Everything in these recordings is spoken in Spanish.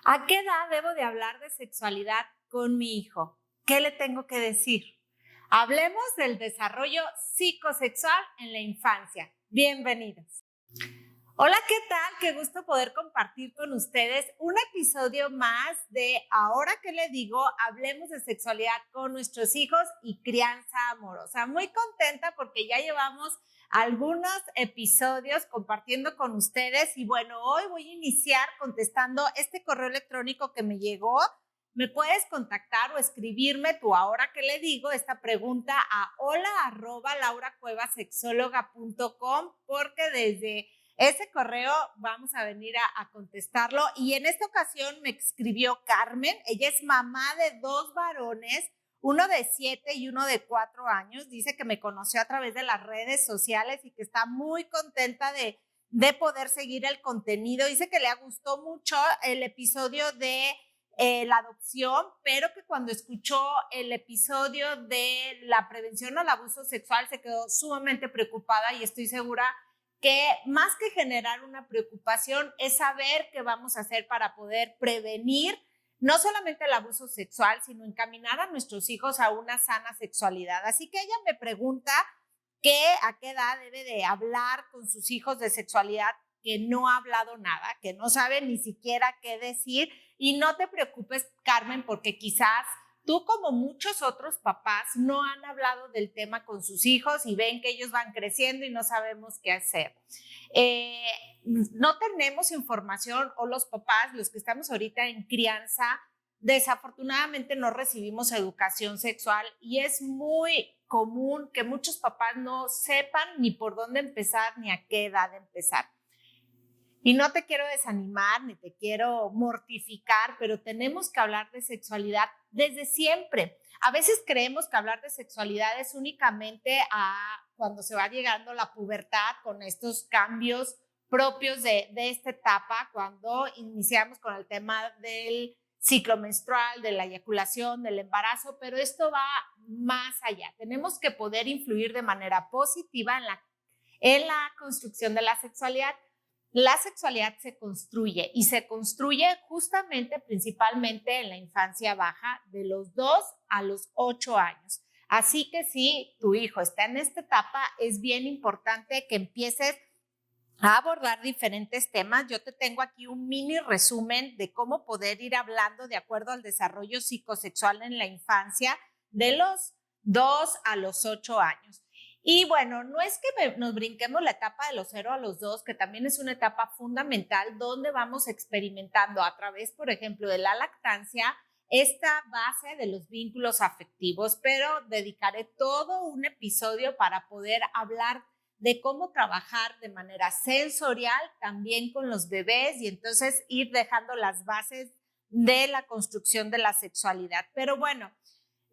¿A qué edad debo de hablar de sexualidad con mi hijo? ¿Qué le tengo que decir? Hablemos del desarrollo psicosexual en la infancia. Bienvenidos. Hola, ¿qué tal? Qué gusto poder compartir con ustedes un episodio más de Ahora que le digo, hablemos de sexualidad con nuestros hijos y crianza amorosa. Muy contenta porque ya llevamos algunos episodios compartiendo con ustedes y bueno, hoy voy a iniciar contestando este correo electrónico que me llegó. Me puedes contactar o escribirme tú ahora que le digo esta pregunta a hola@lauracuevasexóloga.com porque desde ese correo vamos a venir a contestarlo y en esta ocasión me escribió Carmen. Ella es mamá de dos varones, uno de 7 y uno de 4 años. Dice que me conoció a través de las redes sociales y que está muy contenta de poder seguir el contenido. Dice que le gustó mucho el episodio de la adopción, pero que cuando escuchó el episodio de la prevención al abuso sexual se quedó sumamente preocupada y estoy segura que más que generar una preocupación es saber qué vamos a hacer para poder prevenir no solamente el abuso sexual, sino encaminar a nuestros hijos a una sana sexualidad. Así que ella me pregunta a qué edad debe de hablar con sus hijos de sexualidad, que no ha hablado nada, que no sabe ni siquiera qué decir. Y no te preocupes, Carmen, porque quizás tú, como muchos otros papás, no han hablado del tema con sus hijos y ven que ellos van creciendo y no sabemos qué hacer. No tenemos información, o los papás, los que estamos ahorita en crianza, desafortunadamente no recibimos educación sexual y es muy común que muchos papás no sepan ni por dónde empezar ni a qué edad empezar. Y no te quiero desanimar ni te quiero mortificar, pero tenemos que hablar de sexualidad desde siempre. A veces creemos que hablar de sexualidad es únicamente cuando se va llegando la pubertad, con estos cambios propios de esta etapa, cuando iniciamos con el tema del ciclo menstrual, de la eyaculación, del embarazo, pero esto va más allá. Tenemos que poder influir de manera positiva en la construcción de la sexualidad. La sexualidad se construye y se construye justamente, principalmente en la infancia baja, de los 2 a los 8 años. Así que si tu hijo está en esta etapa, es bien importante que empieces a abordar diferentes temas. Yo te tengo aquí un mini resumen de cómo poder ir hablando de acuerdo al desarrollo psicosexual en la infancia de los 2 a los 8 años. Y bueno, no es que nos brinquemos la etapa de los 0 a los 2, que también es una etapa fundamental donde vamos experimentando a través, por ejemplo, de la lactancia, esta base de los vínculos afectivos, pero dedicaré todo un episodio para poder hablar de cómo trabajar de manera sensorial también con los bebés y entonces ir dejando las bases de la construcción de la sexualidad. Pero bueno,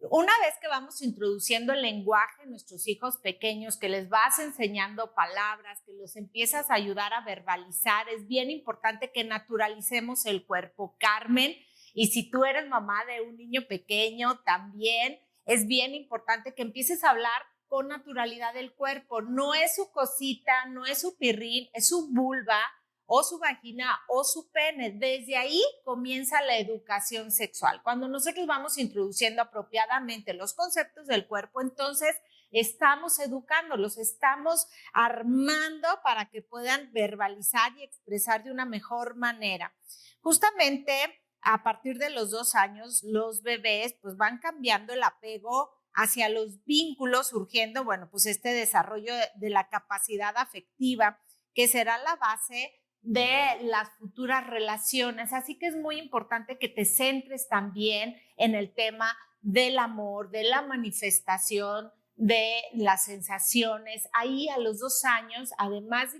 una vez que vamos introduciendo el lenguaje en nuestros hijos pequeños, que les vas enseñando palabras, que los empiezas a ayudar a verbalizar, es bien importante que naturalicemos el cuerpo. Carmen, y si tú eres mamá de un niño pequeño, también es bien importante que empieces a hablar con naturalidad del cuerpo. No es su cosita, no es su pirrín, es su vulva o su vagina o su pene. Desde ahí comienza la educación sexual. Cuando nosotros vamos introduciendo apropiadamente los conceptos del cuerpo, entonces estamos educando, los estamos armando para que puedan verbalizar y expresar de una mejor manera. Justamente a partir de los 2 años, los bebés pues van cambiando el apego hacia los vínculos, surgiendo, bueno, pues este desarrollo de la capacidad afectiva, que será la base de las futuras relaciones. Así que es muy importante que te centres también en el tema del amor, de la manifestación, de las sensaciones. Ahí a los 2 años, además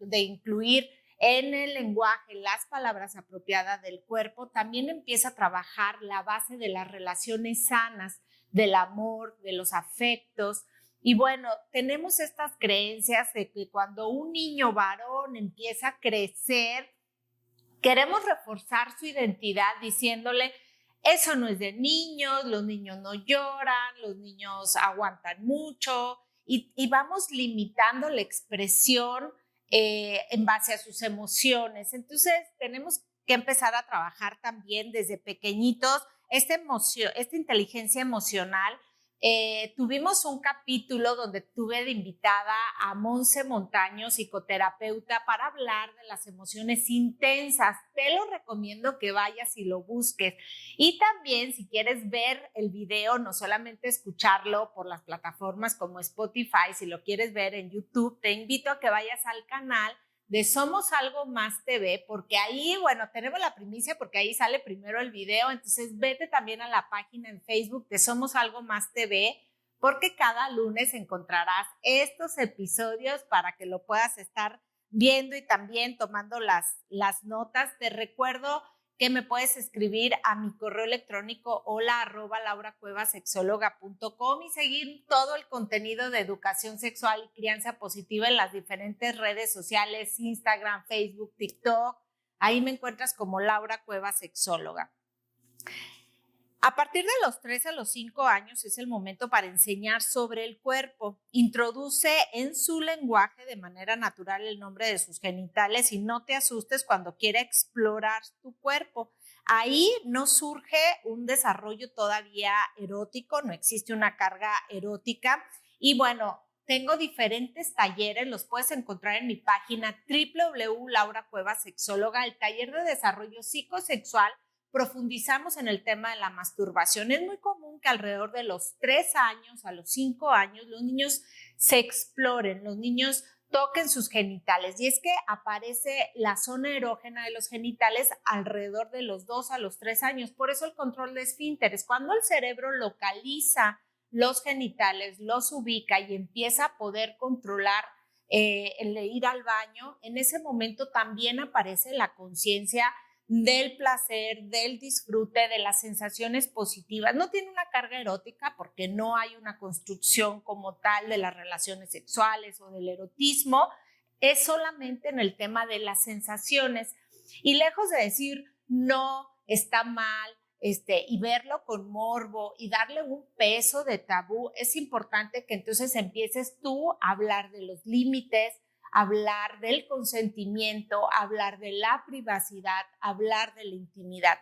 de incluir en el lenguaje las palabras apropiadas del cuerpo, también empieza a trabajar la base de las relaciones sanas, del amor, de los afectos. Y bueno, tenemos estas creencias de que cuando un niño varón empieza a crecer, queremos reforzar su identidad diciéndole, eso no es de niños, los niños no lloran, los niños aguantan mucho y vamos limitando la expresión en base a sus emociones. Entonces tenemos que empezar a trabajar también desde pequeñitos esta inteligencia emocional. Tuvimos un capítulo donde tuve de invitada a Monse Montaño, psicoterapeuta, para hablar de las emociones intensas. Te lo recomiendo que vayas y lo busques. Y también, si quieres ver el video, no solamente escucharlo por las plataformas como Spotify, si lo quieres ver en YouTube, te invito a que vayas al canal de Somos Algo Más TV, porque ahí, bueno, tenemos la primicia porque ahí sale primero el video, entonces vete también a la página en Facebook de Somos Algo Más TV, porque cada lunes encontrarás estos episodios para que lo puedas estar viendo y también tomando las notas. Te recuerdo que me puedes escribir a mi correo electrónico hola@lauracuevasexóloga.com y seguir todo el contenido de educación sexual y crianza positiva en las diferentes redes sociales, Instagram, Facebook, TikTok. Ahí me encuentras como Laura Cuevas Sexóloga. A partir de los 3 a los 5 años es el momento para enseñar sobre el cuerpo. Introduce en su lenguaje de manera natural el nombre de sus genitales y no te asustes cuando quiera explorar tu cuerpo. Ahí no surge un desarrollo todavía erótico, no existe una carga erótica. Y bueno, tengo diferentes talleres, los puedes encontrar en mi página www.lauracuevasexóloga, el taller de desarrollo psicosexual. Profundizamos en el tema de la masturbación. Es muy común que alrededor de los 3 años a los 5 años los niños se exploren, los niños toquen sus genitales, y es que aparece la zona erógena de los genitales alrededor de los 2 a los 3 años. Por eso el control de esfínteres, cuando el cerebro localiza los genitales, los ubica y empieza a poder controlar el ir al baño, en ese momento también aparece la conciencia del placer, del disfrute, de las sensaciones positivas. No tiene una carga erótica porque no hay una construcción como tal de las relaciones sexuales o del erotismo, es solamente en el tema de las sensaciones. Y lejos de decir no, está mal, y verlo con morbo y darle un peso de tabú, es importante que entonces empieces tú a hablar de los límites, hablar del consentimiento, hablar de la privacidad, hablar de la intimidad.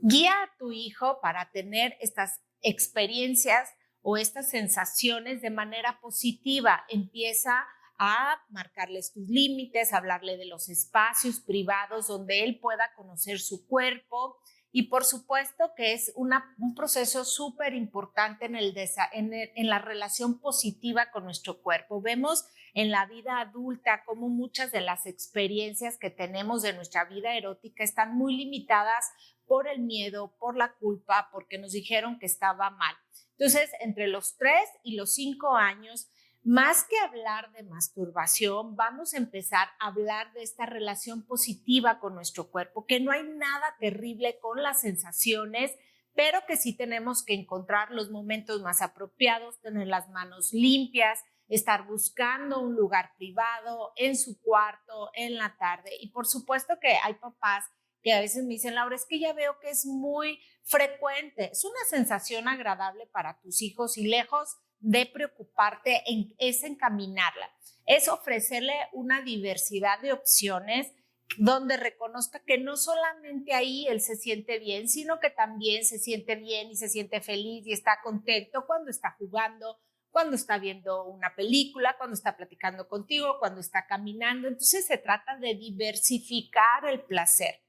Guía a tu hijo para tener estas experiencias o estas sensaciones de manera positiva. Empieza a marcarles tus límites, a hablarle de los espacios privados donde él pueda conocer su cuerpo. Y por supuesto que es un proceso súper importante en la relación positiva con nuestro cuerpo. Vemos en la vida adulta cómo muchas de las experiencias que tenemos de nuestra vida erótica están muy limitadas por el miedo, por la culpa, porque nos dijeron que estaba mal. Entonces, entre los 3 y los 5 años, más que hablar de masturbación, vamos a empezar a hablar de esta relación positiva con nuestro cuerpo, que no hay nada terrible con las sensaciones, pero que sí tenemos que encontrar los momentos más apropiados, tener las manos limpias, estar buscando un lugar privado, en su cuarto, en la tarde. Y por supuesto que hay papás que a veces me dicen, Laura, es que ya veo que es muy frecuente. Es una sensación agradable para tus hijos y lejos de preocuparte es encaminarla, es ofrecerle una diversidad de opciones donde reconozca que no solamente ahí él se siente bien, sino que también se siente bien y se siente feliz y está contento cuando está jugando, cuando está viendo una película, cuando está platicando contigo, cuando está caminando. Entonces se trata de diversificar el placer.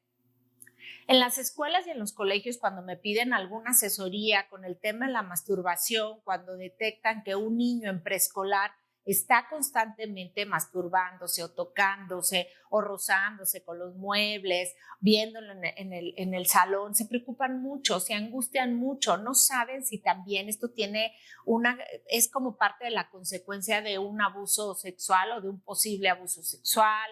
En las escuelas y en los colegios, cuando me piden alguna asesoría con el tema de la masturbación, cuando detectan que un niño en preescolar está constantemente masturbándose o tocándose o rozándose con los muebles, viéndolo en el salón, se preocupan mucho, se angustian mucho, no saben si también esto es como parte de la consecuencia de un abuso sexual o de un posible abuso sexual.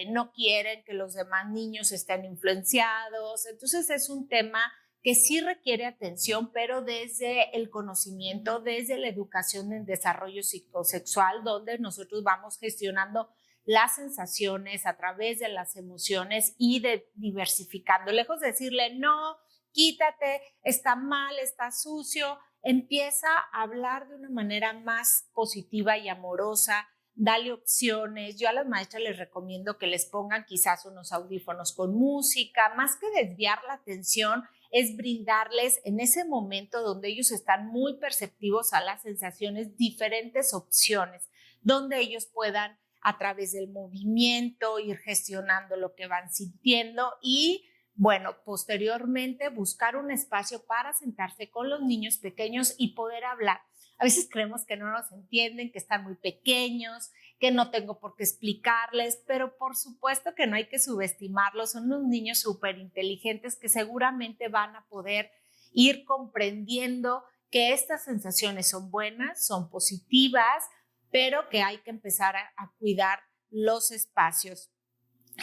No quieren que los demás niños estén influenciados. Entonces es un tema que sí requiere atención, pero desde el conocimiento, desde la educación en desarrollo psicosexual, donde nosotros vamos gestionando las sensaciones a través de las emociones y de diversificando. Lejos de decirle, no, quítate, está mal, está sucio, empieza a hablar de una manera más positiva y amorosa dale opciones. Yo a las maestras les recomiendo que les pongan quizás unos audífonos con música, más que desviar la atención, es brindarles en ese momento donde ellos están muy perceptivos a las sensaciones, diferentes opciones, donde ellos puedan a través del movimiento ir gestionando lo que van sintiendo y bueno, posteriormente buscar un espacio para sentarse con los niños pequeños y poder hablar. A veces creemos que no nos entienden, que están muy pequeños, que no tengo por qué explicarles, pero por supuesto que no hay que subestimarlos. Son unos niños súper inteligentes que seguramente van a poder ir comprendiendo que estas sensaciones son buenas, son positivas, pero que hay que empezar a cuidar los espacios.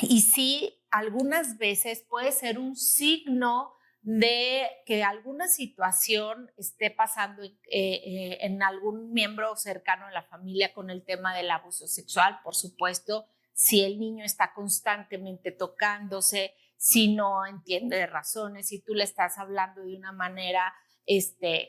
Y sí, algunas veces puede ser un signo de que alguna situación esté pasando en algún miembro cercano de la familia con el tema del abuso sexual. Por supuesto, si el niño está constantemente tocándose, si no entiende de razones, si tú le estás hablando de una manera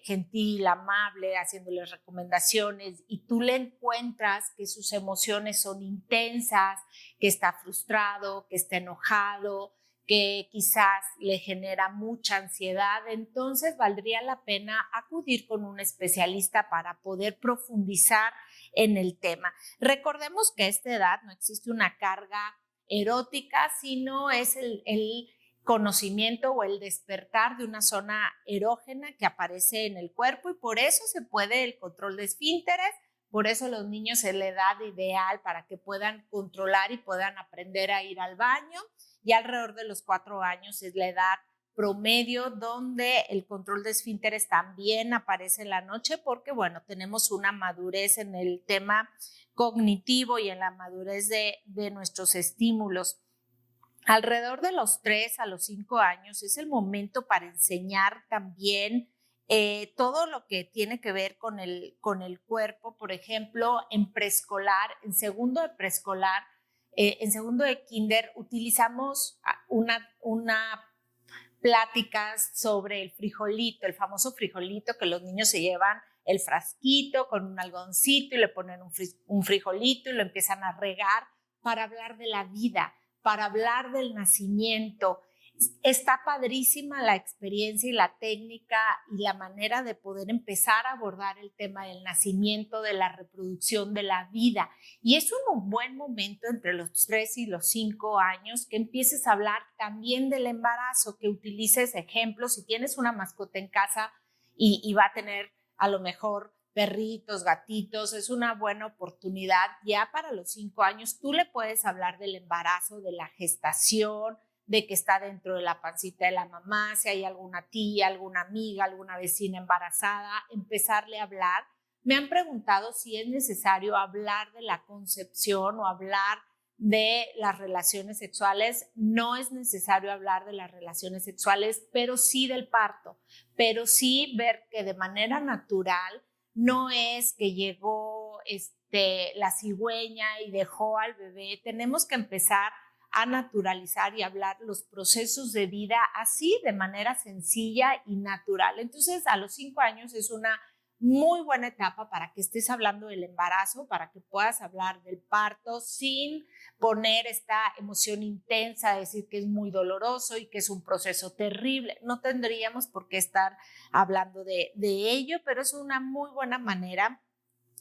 gentil, amable, haciéndole recomendaciones y tú le encuentras que sus emociones son intensas, que está frustrado, que está enojado, que quizás le genera mucha ansiedad, entonces valdría la pena acudir con un especialista para poder profundizar en el tema. Recordemos que a esta edad no existe una carga erótica, sino es el conocimiento o el despertar de una zona erógena que aparece en el cuerpo y por eso se puede el control de esfínteres. Por eso los niños es la edad ideal para que puedan controlar y puedan aprender a ir al baño. Y alrededor de los 4 años es la edad promedio donde el control de esfínteres también aparece en la noche porque, bueno, tenemos una madurez en el tema cognitivo y en la madurez de nuestros estímulos. Alrededor de los 3 a los 5 años es el momento para enseñar también todo lo que tiene que ver con el cuerpo. Por ejemplo, en preescolar, en segundo de preescolar, en segundo de kinder, utilizamos una plática sobre el frijolito, el famoso frijolito que los niños se llevan el frasquito con un algodoncito y le ponen un frijolito y lo empiezan a regar para hablar de la vida, para hablar del nacimiento. Está padrísima la experiencia y la técnica y la manera de poder empezar a abordar el tema del nacimiento, de la reproducción, de la vida. Y es un buen momento entre los 3 y los 5 años que empieces a hablar también del embarazo, que utilices ejemplos. Si tienes una mascota en casa y va a tener a lo mejor perritos, gatitos, es una buena oportunidad. Ya para los 5 años tú le puedes hablar del embarazo, de la gestación, de que está dentro de la pancita de la mamá, si hay alguna tía, alguna amiga, alguna vecina embarazada, empezarle a hablar. Me han preguntado si es necesario hablar de la concepción o hablar de las relaciones sexuales. No es necesario hablar de las relaciones sexuales, pero sí del parto, pero sí ver que de manera natural no es que llegó la cigüeña y dejó al bebé. Tenemos que empezar a naturalizar y hablar los procesos de vida así, de manera sencilla y natural. Entonces, a los 5 años es una muy buena etapa para que estés hablando del embarazo, para que puedas hablar del parto sin poner esta emoción intensa, decir que es muy doloroso y que es un proceso terrible. No tendríamos por qué estar hablando de ello, pero es una muy buena manera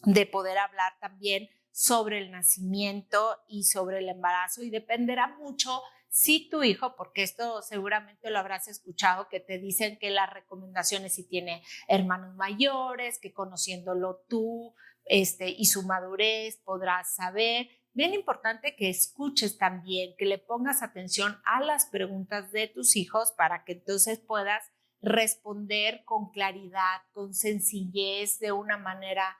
de poder hablar también sobre el nacimiento y sobre el embarazo, y dependerá mucho si tu hijo, porque esto seguramente lo habrás escuchado, que te dicen que las recomendaciones si tiene hermanos mayores, que conociéndolo tú y su madurez podrás saber. Bien importante que escuches también, que le pongas atención a las preguntas de tus hijos para que entonces puedas responder con claridad, con sencillez, de una manera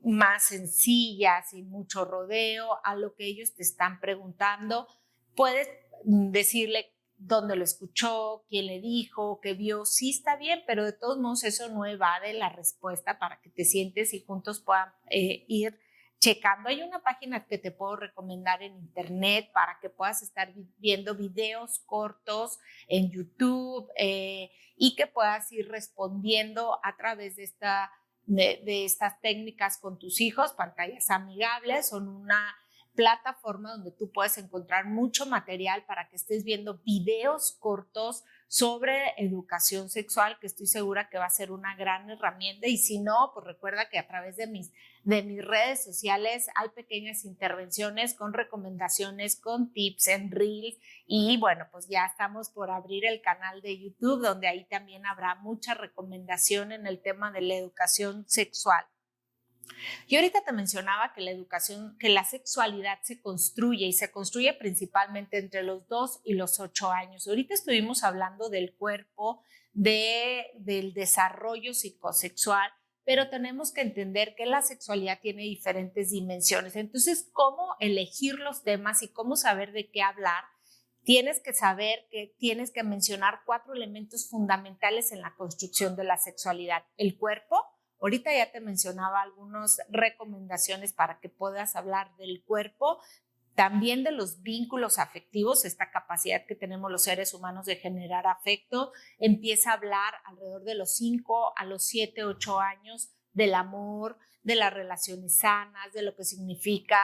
más sencilla, sin mucho rodeo, a lo que ellos te están preguntando. Puedes decirle dónde lo escuchó, quién le dijo, qué vio, sí está bien, pero de todos modos eso no evade la respuesta para que te sientes y juntos puedan ir checando. Hay una página que te puedo recomendar en internet para que puedas estar viendo videos cortos en YouTube y que puedas ir respondiendo a través de esta de estas técnicas con tus hijos. Pantallas amigables son una plataforma donde tú puedes encontrar mucho material para que estés viendo videos cortos sobre educación sexual, que estoy segura que va a ser una gran herramienta. Y si no, pues recuerda que a través de mis redes sociales hay pequeñas intervenciones con recomendaciones, con tips en Reels. Y bueno, pues ya estamos por abrir el canal de YouTube, donde ahí también habrá mucha recomendación en el tema de la educación sexual. Yo ahorita te mencionaba que la educación, que la sexualidad se construye y se construye principalmente entre los 2 y los 8 años. Ahorita estuvimos hablando del cuerpo, del desarrollo psicosexual, pero tenemos que entender que la sexualidad tiene diferentes dimensiones. Entonces, ¿cómo elegir los temas y cómo saber de qué hablar? Tienes que saber que tienes que mencionar 4 elementos fundamentales en la construcción de la sexualidad. El cuerpo. Ahorita ya te mencionaba algunas recomendaciones para que puedas hablar del cuerpo, también de los vínculos afectivos, esta capacidad que tenemos los seres humanos de generar afecto. Empieza a hablar alrededor de los 5 a los 7, 8 años del amor, de las relaciones sanas, de lo que significa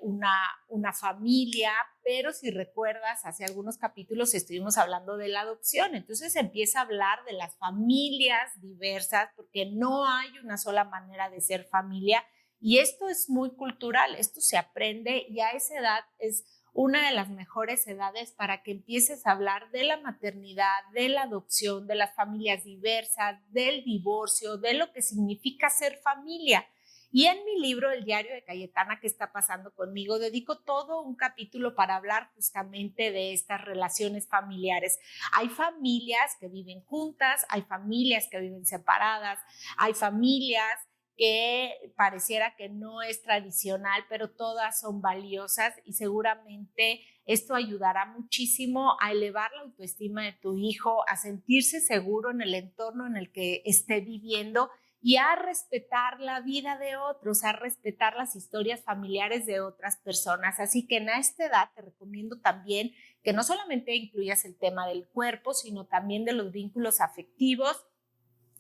una familia. Pero si recuerdas, hace algunos capítulos estuvimos hablando de la adopción. Entonces empieza a hablar de las familias diversas, porque no hay una sola manera de ser familia. Y esto es muy cultural, esto se aprende y a esa edad es una de las mejores edades para que empieces a hablar de la maternidad, de la adopción, de las familias diversas, del divorcio, de lo que significa ser familia. Y en mi libro, El diario de Cayetana, ¿qué está pasando conmigo?, dedico todo un capítulo para hablar justamente de estas relaciones familiares. Hay familias que viven juntas, hay familias que viven separadas, hay familias que pareciera que no es tradicional, pero todas son valiosas y seguramente esto ayudará muchísimo a elevar la autoestima de tu hijo, a sentirse seguro en el entorno en el que esté viviendo y a respetar la vida de otros, a respetar las historias familiares de otras personas. Así que en esta edad te recomiendo también que no solamente incluyas el tema del cuerpo, sino también de los vínculos afectivos.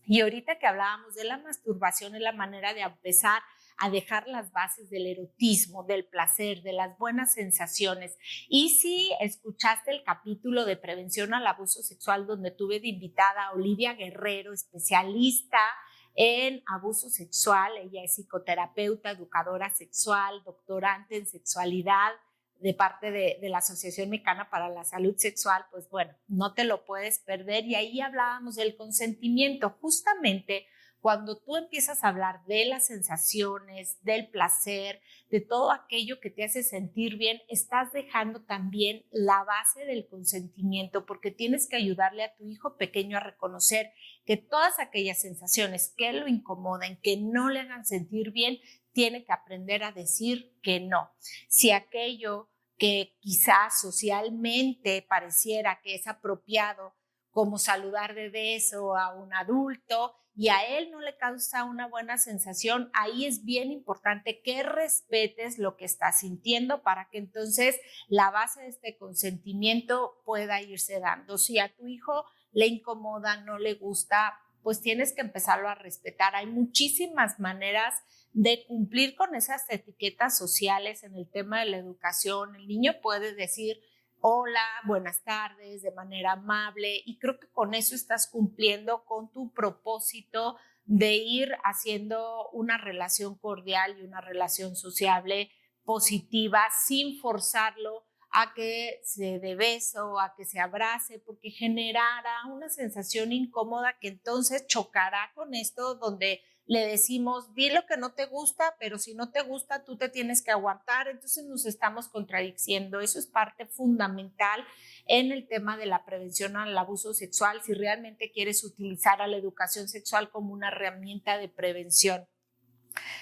Y ahorita que hablábamos de la masturbación, es la manera de empezar a dejar las bases del erotismo, del placer, de las buenas sensaciones. Y si escuchaste el capítulo de prevención al abuso sexual, donde tuve de invitada a Olivia Guerrero, especialista en abuso sexual, ella es psicoterapeuta, educadora sexual, doctorante en sexualidad, de parte de la Asociación Mexicana para la Salud Sexual, pues bueno, no te lo puedes perder. Y ahí hablábamos del consentimiento. Justamente cuando tú empiezas a hablar de las sensaciones, del placer, de todo aquello que te hace sentir bien, estás dejando también la base del consentimiento, porque tienes que ayudarle a tu hijo pequeño a reconocer que todas aquellas sensaciones que lo incomoden, que no le hagan sentir bien, tiene que aprender a decir que no. Si aquello que quizás socialmente pareciera que es apropiado, como saludar de beso a un adulto, y a él no le causa una buena sensación, ahí es bien importante que respetes lo que está sintiendo para que entonces la base de este consentimiento pueda irse dando. Si a tu hijo le incomoda, no le gusta, pues tienes que empezarlo a respetar. Hay muchísimas maneras de cumplir con esas etiquetas sociales en el tema de la educación. El niño puede decir hola, buenas tardes, de manera amable, y creo que con eso estás cumpliendo con tu propósito de ir haciendo una relación cordial y una relación sociable positiva sin forzarlo a que se dé beso, a que se abrace, porque generará una sensación incómoda que entonces chocará con esto donde le decimos, di lo que no te gusta, pero si no te gusta, tú te tienes que aguantar. Entonces nos estamos contradiciendo. Eso es parte fundamental en el tema de la prevención al abuso sexual, si realmente quieres utilizar a la educación sexual como una herramienta de prevención.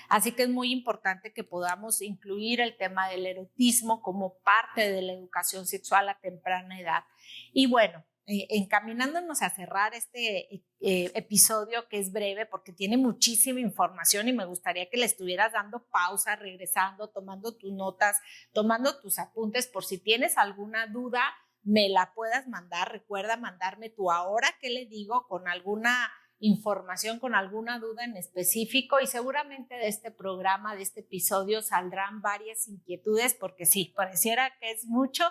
Así que es muy importante que podamos incluir el tema del erotismo como parte de la educación sexual a temprana edad. Y bueno, encaminándonos a cerrar este episodio, que es breve porque tiene muchísima información y me gustaría que le estuvieras dando pausa, regresando, tomando tus notas, tomando tus apuntes, por si tienes alguna duda, me la puedas mandar. Recuerda mandarme tu ahora qué le digo con alguna información, con alguna duda en específico, y seguramente de este programa, de este episodio, saldrán varias inquietudes, porque sí, pareciera que es mucho.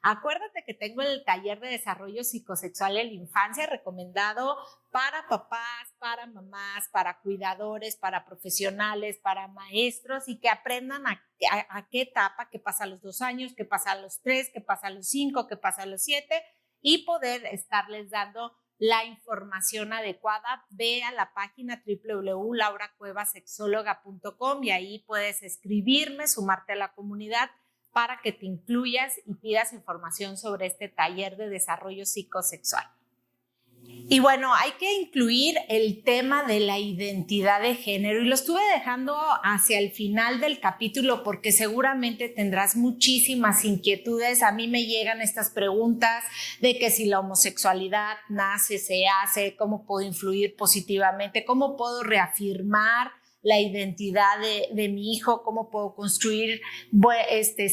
Acuérdate que tengo el taller de desarrollo psicosexual en la infancia recomendado para papás, para mamás, para cuidadores, para profesionales, para maestros, y que aprendan a qué etapa, qué pasa a los 2 años, qué pasa a los 3, qué pasa a los 5, qué pasa a los 7, y poder estarles dando la información adecuada. Ve a la página www.lauracuevasexóloga.com y ahí puedes escribirme, sumarte a la comunidad para que te incluyas y pidas información sobre este taller de desarrollo psicosexual. Y bueno, hay que incluir el tema de la identidad de género, y lo estuve dejando hacia el final del capítulo porque seguramente tendrás muchísimas inquietudes. A mí me llegan estas preguntas de que si la homosexualidad nace, se hace, cómo puedo influir positivamente, cómo puedo reafirmar la identidad de mi hijo, cómo puedo construir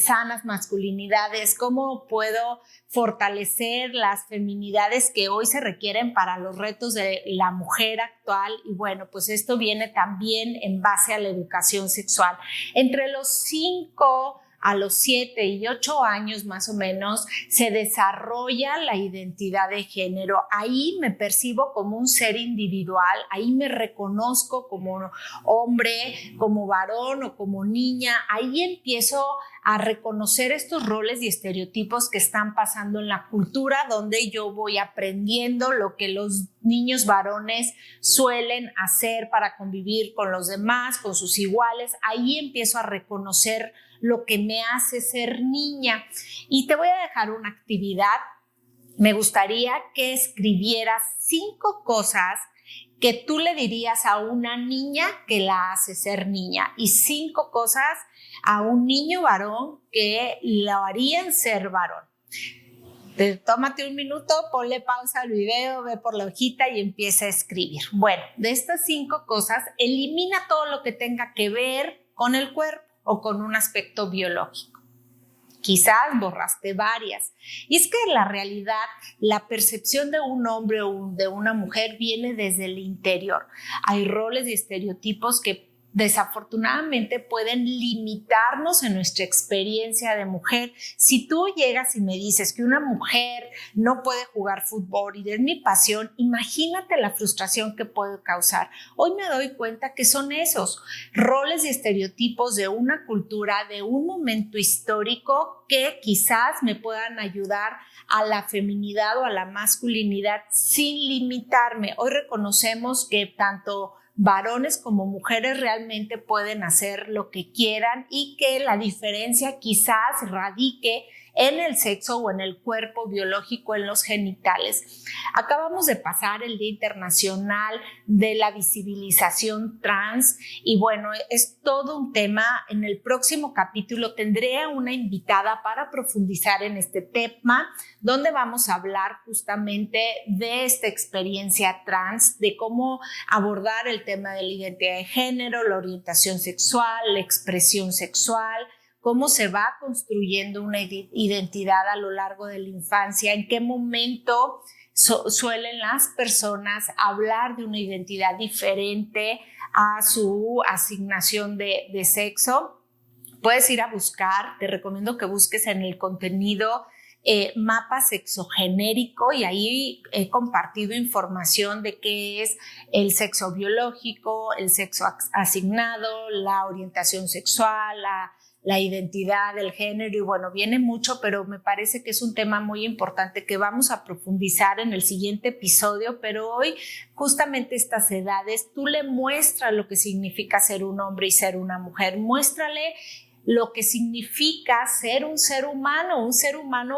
sanas masculinidades, cómo puedo fortalecer las feminidades que hoy se requieren para los retos de la mujer actual. Y bueno, pues esto viene también en base a la educación sexual. Entre los 5 a los 7 y 8 años más o menos se desarrolla la identidad de género. Ahí me percibo como un ser individual, ahí me reconozco como hombre, como varón o como niña. Ahí empiezo a reconocer estos roles y estereotipos que están pasando en la cultura, donde yo voy aprendiendo lo que los niños varones suelen hacer para convivir con los demás, con sus iguales. Ahí empiezo a reconocer lo que me hace ser niña. Y te voy a dejar una actividad. Me gustaría que escribieras 5 cosas que tú le dirías a una niña que la hace ser niña, y 5 cosas a un niño varón que lo harían ser varón. Tómate un minuto, ponle pausa al video, ve por la hojita y empieza a escribir. Bueno, de estas 5 cosas, elimina todo lo que tenga que ver con el cuerpo o con un aspecto biológico. Quizás borraste varias. Y es que en la realidad, la percepción de un hombre o de una mujer viene desde el interior. Hay roles y estereotipos que desafortunadamente pueden limitarnos en nuestra experiencia de mujer. Si tú llegas y me dices que una mujer no puede jugar fútbol y es mi pasión, imagínate la frustración que puede causar. Hoy me doy cuenta que son esos roles y estereotipos de una cultura, de un momento histórico, que quizás me puedan ayudar a la feminidad o a la masculinidad sin limitarme. Hoy reconocemos que tanto varones como mujeres realmente pueden hacer lo que quieran, y que la diferencia quizás radique en el sexo o en el cuerpo biológico, en los genitales. Acabamos de pasar el Día Internacional de la Visibilización Trans, y bueno, es todo un tema. En el próximo capítulo tendré a una invitada para profundizar en este tema, donde vamos a hablar justamente de esta experiencia trans, de cómo abordar el tema de la identidad de género, la orientación sexual, la expresión sexual, cómo se va construyendo una identidad a lo largo de la infancia, en qué momento suelen las personas hablar de una identidad diferente a su asignación de sexo. Puedes ir a buscar, te recomiendo que busques en el contenido mapa sexogenérico, y ahí he compartido información de qué es el sexo biológico, el sexo asignado, la orientación sexual, la identidad, el género, y bueno, viene mucho, pero me parece que es un tema muy importante que vamos a profundizar en el siguiente episodio. Pero hoy, justamente estas edades, tú le muestras lo que significa ser un hombre y ser una mujer. Muéstrale lo que significa ser un ser humano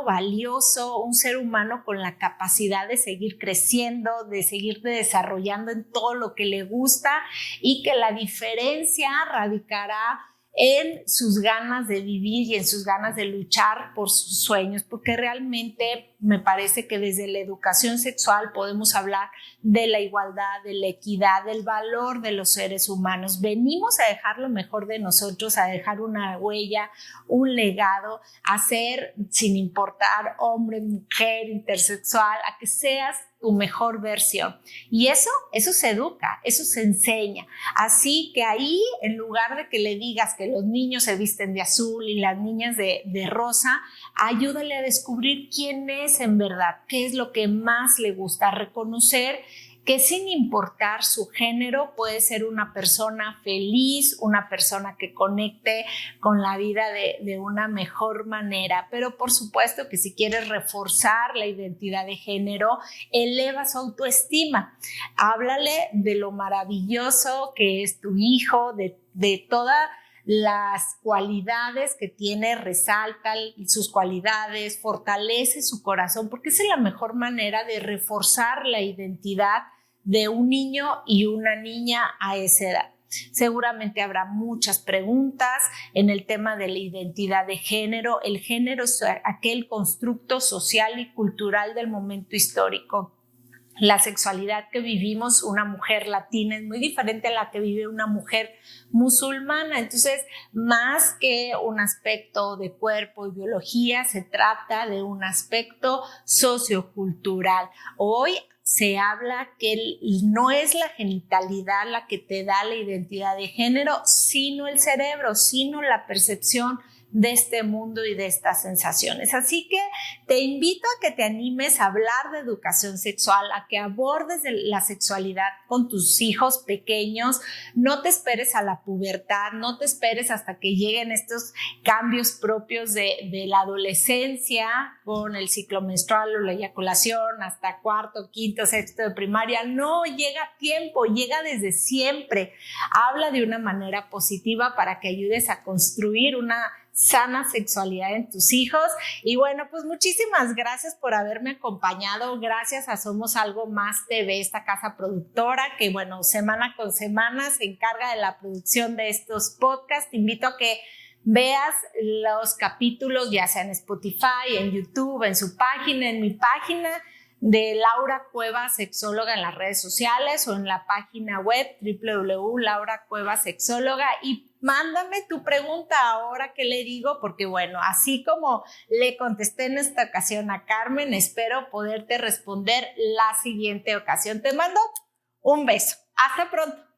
valioso, un ser humano con la capacidad de seguir creciendo, de seguir desarrollando en todo lo que le gusta, y que la diferencia radicará en sus ganas de vivir y en sus ganas de luchar por sus sueños, porque realmente me parece que desde la educación sexual podemos hablar de la igualdad, de la equidad, del valor de los seres humanos. Venimos a dejar lo mejor de nosotros, a dejar una huella, un legado, a ser, sin importar hombre, mujer, intersexual, a que seas tu mejor versión. Y eso se educa, eso se enseña. Así que ahí, en lugar de que le digas que los niños se visten de azul y las niñas de rosa, ayúdale a descubrir quién es en verdad, qué es lo que más le gusta, reconocer que sin importar su género puede ser una persona feliz, una persona que conecte con la vida de una mejor manera. Pero por supuesto que si quieres reforzar la identidad de género, eleva su autoestima. Háblale de lo maravilloso que es tu hijo, de todas las cualidades que tiene, resalta sus cualidades, fortalece su corazón, porque esa es la mejor manera de reforzar la identidad de un niño y una niña a esa edad. Seguramente habrá muchas preguntas en el tema de la identidad de género. El género es aquel constructo social y cultural del momento histórico. La sexualidad que vivimos una mujer latina es muy diferente a la que vive una mujer musulmana. Entonces, más que un aspecto de cuerpo y biología, se trata de un aspecto sociocultural. Hoy se habla que no es la genitalidad la que te da la identidad de género, sino el cerebro, sino la percepción de este mundo y de estas sensaciones. Así que te invito a que te animes a hablar de educación sexual, a que abordes la sexualidad con tus hijos pequeños. No te esperes a la pubertad, no te esperes hasta que lleguen estos cambios propios de la adolescencia con el ciclo menstrual o la eyaculación hasta cuarto, quinto, sexto de primaria. No, llega a tiempo, llega desde siempre. Habla de una manera positiva para que ayudes a construir una sana sexualidad en tus hijos. Y bueno, pues muchísimas gracias por haberme acompañado. Gracias a Somos Algo Más TV, esta casa productora que, bueno, semana con semana se encarga de la producción de estos podcasts. Te invito a que veas los capítulos, ya sea en Spotify, en YouTube, en su página, en mi página de Laura Cueva Sexóloga en las redes sociales o en la página web www.lauracuevasexóloga, y mándame tu pregunta ahora que le digo, porque bueno, así como le contesté en esta ocasión a Carmen, espero poderte responder la siguiente ocasión. Te mando un beso. Hasta pronto.